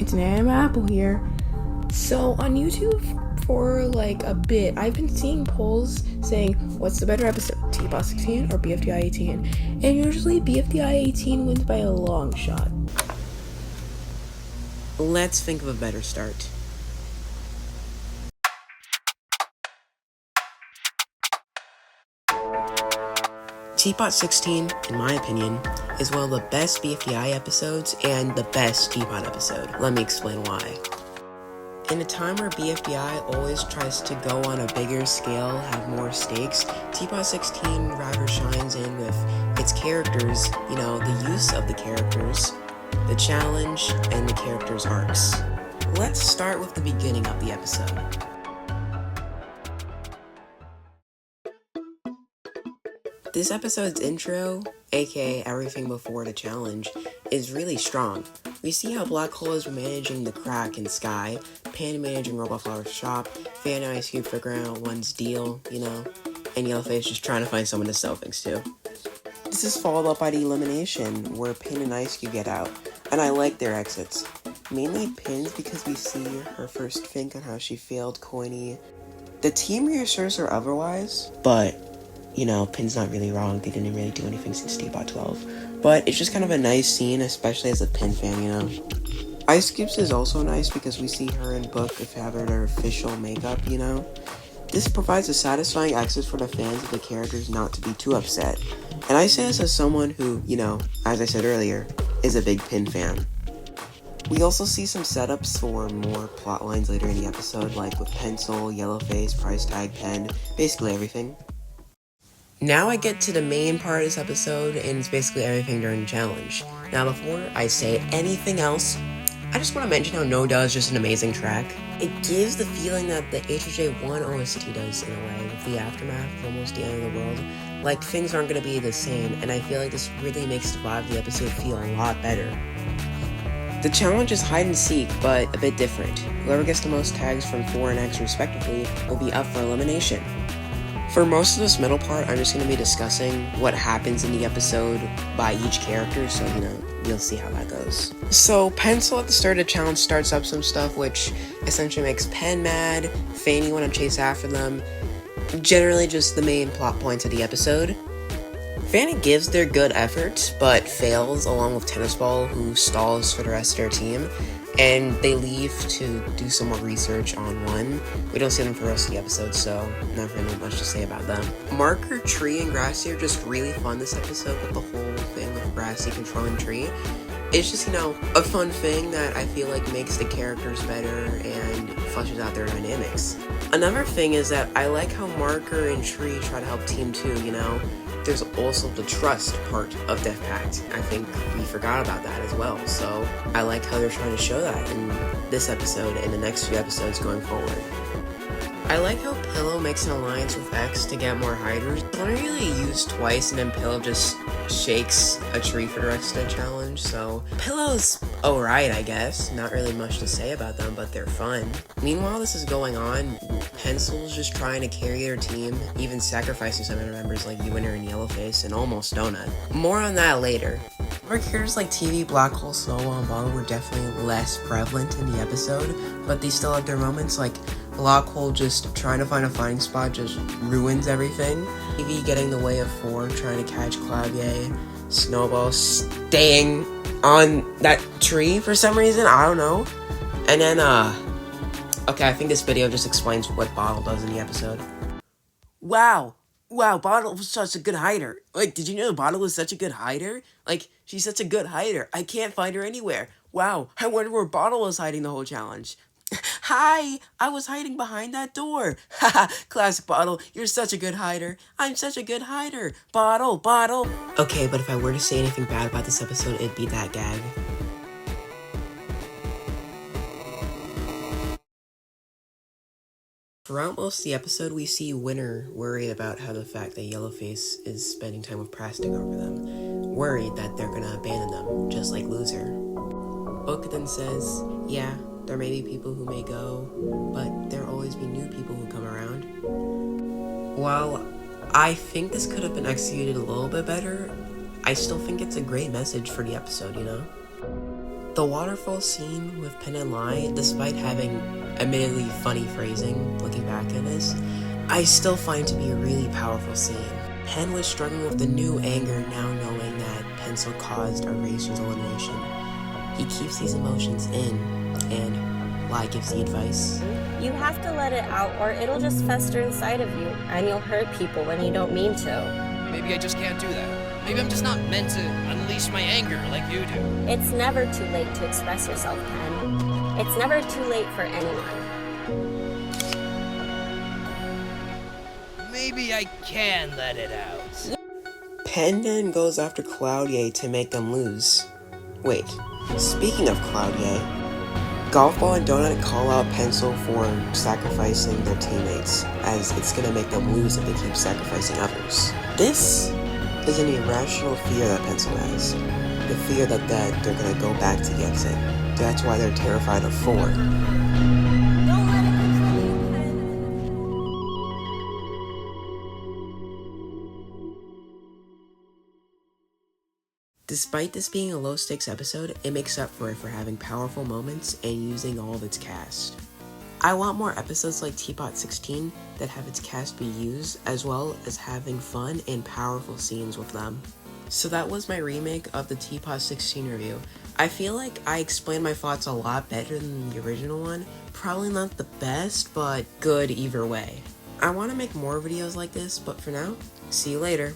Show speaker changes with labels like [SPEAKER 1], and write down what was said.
[SPEAKER 1] It's Nana Apple here. So on YouTube for like a bit, I've been seeing polls saying what's the better episode, TPOT 16 or BFDI 18? And usually BFDI 18 wins by a long shot.
[SPEAKER 2] Let's think of a better start. TPOT 16, in my opinion, is one of the best BFDI episodes and the best TPOT episode. Let me explain why. In a time where BFDI always tries to go on a bigger scale, have more stakes, TPOT 16 rather shines in with its characters, the use of the characters, the challenge, and the characters' arcs. Let's start with the beginning of the episode. This episode's intro, aka everything before the challenge, is really strong. We see how Black Hole is managing the crack in Sky, Pan managing Robot Flower's shop, Fan and Ice Cube figuring out one's deal, and Yellowface just trying to find someone to sell things to. This is followed up by the elimination, where Pin and Ice Cube get out, and I like their exits. Mainly Pin's because we see her first think on how she failed Coiny. The team reassures her otherwise, but Pin's not really wrong. They didn't really do anything since TPOT 12. But it's just kind of a nice scene, especially as a Pin fan, Ice Cube's is also nice because we see her and Book have their official makeup, This provides a satisfying exit for the fans of the characters not to be too upset. And I say this as someone who, as I said earlier, is a big Pin fan. We also see some setups for more plot lines later in the episode, like with Pencil, Yellowface, Price Tag, Pen, basically everything. Now I get to the main part of this episode, and it's basically everything during the challenge. Now before I say anything else, I just want to mention how No Duh is just an amazing track. It gives the feeling that the HJ1 OST does in a way, with the aftermath of almost the end of the world. Like, things aren't going to be the same, and I feel like this really makes the vibe of the episode feel a lot better. The challenge is hide and seek, but a bit different. Whoever gets the most tags from 4 and X respectively will be up for elimination. For most of this middle part, I'm just going to be discussing what happens in the episode by each character, so, you'll see how that goes. So, Pencil at the start of the challenge starts up some stuff, which essentially makes Pen mad, Fanny want to chase after them, generally just the main plot points of the episode. Fanny gives their good effort, but fails along with Tennis Ball, who stalls for the rest of their team, and they leave to do some more research on one. We don't see them for the rest of the episode, so not really much to say about them. Marker, Tree, and Grassy are just really fun this episode with the whole thing with Grassy controlling Tree. It's just, a fun thing that I feel like makes the characters better and fleshes out their dynamics. Another thing is that I like how Marker and Tree try to help Team 2, There's also the trust part of Death Pact. I think we forgot about that as well, so I like how they're trying to show that in this episode and the next few episodes going forward. I like how Pillow makes an alliance with X to get more hiders. It's only really used twice, and then Pillow just shakes a tree for the rest of the challenge, so Pillow's alright, I guess. Not really much to say about them, but they're fun. Meanwhile, this is going on, Pencil's just trying to carry their team, even sacrificing some of their members like Winner and Yellowface, and almost Donut. More on that later. Other characters like TV, Black Hole, Snowball, and Bottle were definitely less prevalent in the episode, but they still had their moments, like Black Hole just trying to find a finding spot just ruins everything. TV getting in the way of 4, trying to catch Clavier. Snowball staying on that tree for some reason, I don't know. And then, okay, I think this video just explains what Bottle does in the episode. Wow, Bottle was such a good hider. Like, did you know Bottle was such a good hider? Like, she's such a good hider. I can't find her anywhere. Wow, I wonder where Bottle was hiding the whole challenge. Hi, I was hiding behind that door. Haha, classic Bottle, you're such a good hider. I'm such a good hider. Bottle. Okay, but if I were to say anything bad about this episode, it'd be that gag. Throughout most of the episode, we see Winner worried about how the fact that Yellowface is spending time with Prastic over them. Worried that they're gonna abandon them, just like Loser. Book then says, yeah, there may be people who may go, but there'll always be new people who come around. While I think this could have been executed a little bit better, I still think it's a great message for the episode, The waterfall scene with Pen and Lai, despite having admittedly funny phrasing looking back at this, I still find to be a really powerful scene. Pen was struggling with the new anger now knowing that Pencil caused Eraser's elimination. He keeps these emotions in, and Lai gives the advice.
[SPEAKER 3] You have to let it out or it'll just fester inside of you, and you'll hurt people when you don't mean to.
[SPEAKER 4] Maybe I just can't do that. Maybe I'm just not meant to unleash my anger like you do.
[SPEAKER 3] It's never too late to express yourself, Pen. It's never too late for anyone.
[SPEAKER 4] Maybe I can let it out.
[SPEAKER 2] Pen then goes after Cloudye to make them lose. Wait, speaking of Cloudye, Golfball and Donut call out Pencil for sacrificing their teammates, as it's gonna make them lose if they keep sacrificing others. This is an irrational fear that Pencil has. The fear that they're gonna go back to the exit. That's why they're terrified of 4.
[SPEAKER 3] Don't let it control you, Pen.
[SPEAKER 2] Despite this being a low-stakes episode, it makes up for it for having powerful moments and using all of its cast. I want more episodes like TPOT 16 that have its cast be used, as well as having fun and powerful scenes with them. So that was my remake of the TPOT 16 review. I feel like I explained my thoughts a lot better than the original one. Probably not the best, but good either way. I want to make more videos like this, but for now, see you later.